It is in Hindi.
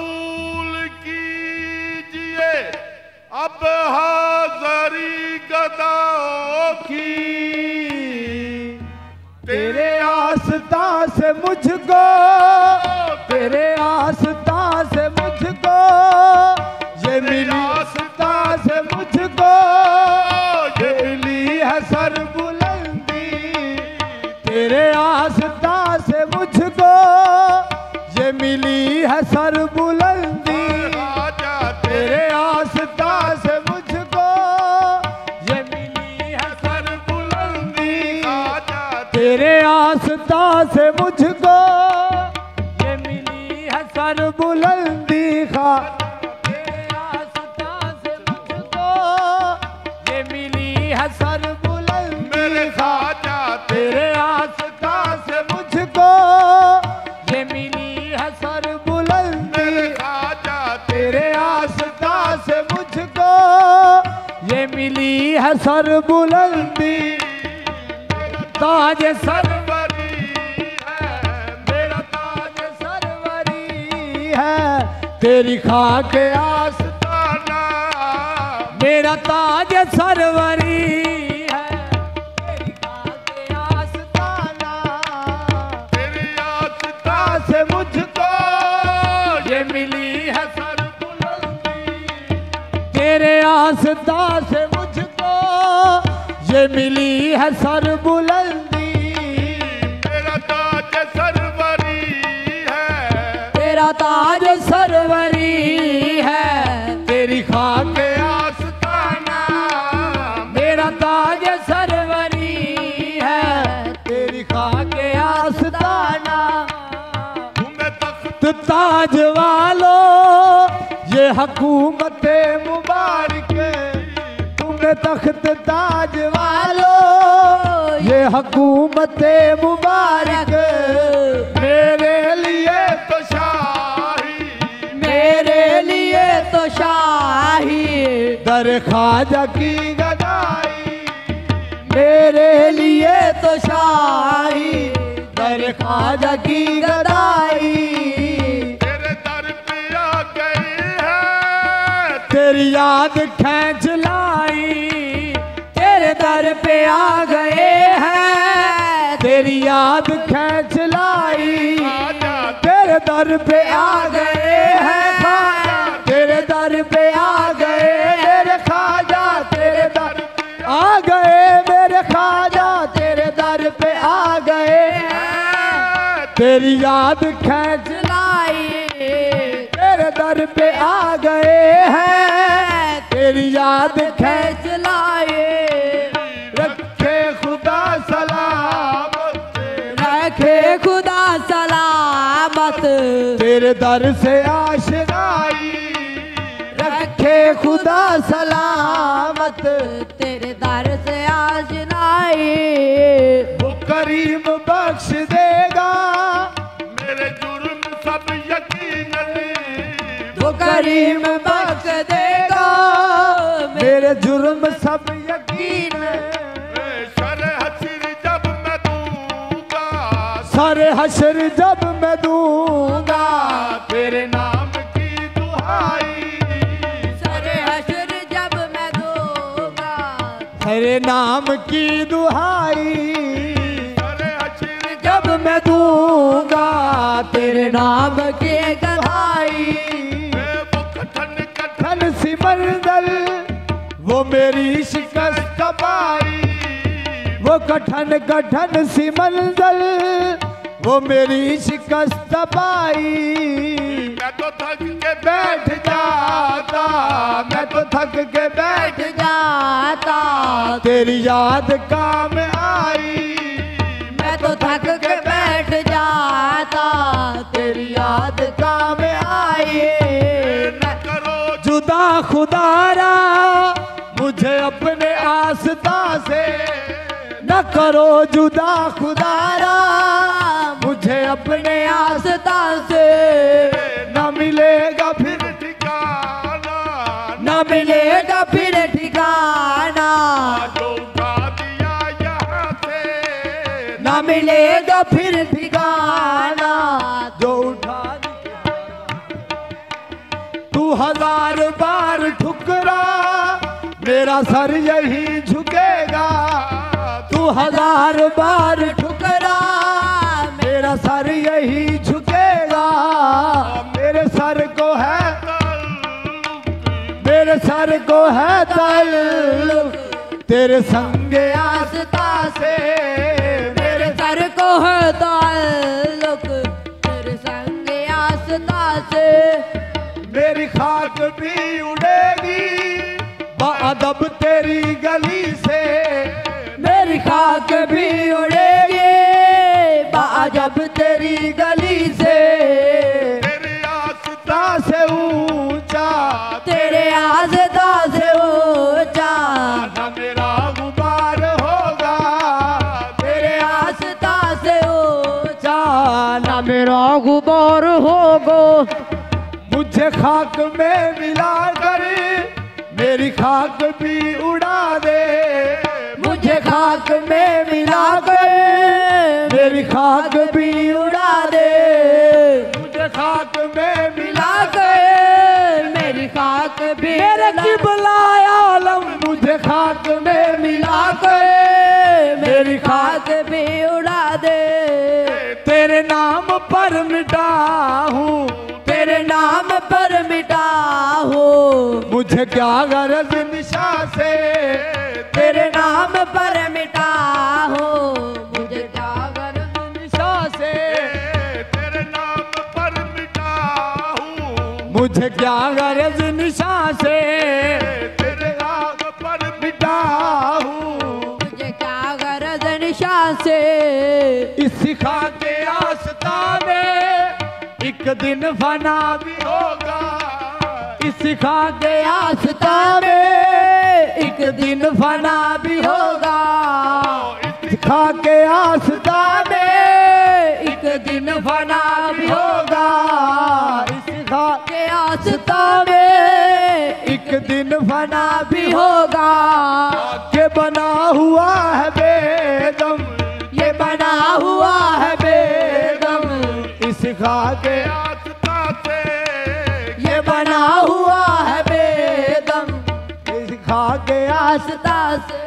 कबूल कीजिए अब हाज़री गदाओं की। तेरे आस्था से मुझको, तेरे आस्था से मुझको ये मिली, आस्था से मुझको ये मिली है सरबुलंदी। तेरे आस्था से मुझको ये मिली है सरबुलंदी। तेरे आस्था से मुझको ये मिली है सरबुलंदी। तेरे आस्था से मुझको ये मिली है सरबुलंदी। तेरे आस्था से मुझको ये मिली है सरबुलंदी। मेरे ख्वाजा तेरे आस्था से मुझको ये मिली है सरबुलंदी। मेरे ख्वाजा तेरे आस्था से मुझको ये मिली है सरबुलंदी। ताज सरवरी है, मेरा ताज सरवरी है, तेरी खाक आस्ताना। मेरा ताज सरवरी है, तेरी खाक आस्ताना। तेरी आस्था से मुझको ये मिली है सरबुलंदी। तेरे आस्था से मुझको ये मिली है सरबुलंदी। तेरा ताज सरवरी है, तेरा ताज सरवरी है, तेरी खाक आस्ताना। मेरा ताज सरवरी है, तेरी खाक आस्ताना। तुम्हें तख्त ताज वालों ये हुकूमत मुबारक। तुम्हें तख्त ताज वालों ये हुकूमत मुबारक। मेरे लिए तो शाही, मेरे लिए तो शाही दर ख्वाजा की गदाई। मेरे लिए तो शाही दर ख्वाजा की गदाई। तेरे दर पे आ गई है, तेरी याद खींच लाई। तेरे दर पे आ गए हैं, तेरी याद खींच लाई। तेरे दर पे आ गए हैं, तेरे दर पे आ गए मेरे ख्वाजा। तेरे दर आ गए मेरे ख्वाजा, तेरे दर पे आ गए हैं, तेरी याद खींच लाई। तेरे दर पे आ गए हैं, तेरी याद खींच लाए। रखे खुदा सलामत, रखे खुदा सलामत, तेरे दर से आशनाई। रखे खुदा सलामत, तेरे दर से आशनाई। वो करीम बख्श देगा मेरे जुर्म सब यकीनन। वो करीम बख्श देगा मेरे जुर्म सब यकीन। सर हशर जब मैं दूंगा, सर हशर जब मैं दूंगा तेरे नाम की दुहाई। सर हशर जब मैं दूंगा तेरे नाम की दुहाई। सर हशर जब मैं दूंगा तेरे नाम की गवाही। कठन सी मंजिल वो मेरी शिकस्त पाई। वो कठन सी मंजिल वो मेरी शिकस्त पाई। मैं तो थक के बैठ जाता, मैं तो थक के बैठ जाता, तेरी याद काम आई। मैं तो थक के बैठ जाता, तेरी याद काम आई। न करो जुदा खुदारा मुझे अपने आस्था से, न करो जुदा खुदारा मुझे अपने आस्था से। न मिलेगा फिर ठिकाना, न मिलेगा फिर ठिकाना, जो उठा दिया यहाँ से। न मिलेगा फिर ठिकाना, जो उठा दिया। हजार बार ठुकरा मेरा सर यही झुकेगा। तू हजार बार ठुकरा मेरा सर यही झुकेगा। मेरे सर को है मेरे सर को है ताल्लुक तेरे संगे आस्था से। मेरे सर को है ताल्लुक तेरे संगे आस्था से। मेरी खाक भी उड़ेगी बाअदब तेरी गली से। मेरी खाक भी उड़ेगी बाअदब तेरी गली से। तेरे आस्था से ऊंचा तेरे आस्था से ऊंचा ना मेरा गुबार होगा। तेरे आस्था से ऊंचा ना मेरा गुबार होगा। मुझे खाक में मिला कर मेरी खाक भी उड़ा दे। मुझे खाक में मिला कर मेरी खाक भी उड़ा दे। मुझे खाक में मिला कर मेरी खाक भी मेरे किबला आलम। मुझे खाक में मिला कर मेरी खाक भी उड़ा दे। तेरे नाम पर मिटा हूँ तेरे नाम पर मिटा हो। मुझे क्या गरज निशा से तेरे नाम पर मिटा हो। मुझे क्या गरज निशा से तेरे नाम पर मिटा हूँ। मुझे क्या गरज निशा से तेरे नाम पर मिटा हूँ। मुझे क्या गरज निशा से। इस सिखा के आस्था में एक दिन फना भी होगा। इस सिखा के आस्था में एक दिन फना भी होगा। सिखा के आस्था में एक दिन फना भी होगा। सिखा के आस्था में एक दिन फना भी होगा। के बना हुआ है बेदम ये बना हुआ है बेदम। इस सिखा के आस्था से ये बना हुआ है बेदम। इस सिखा के आस्था से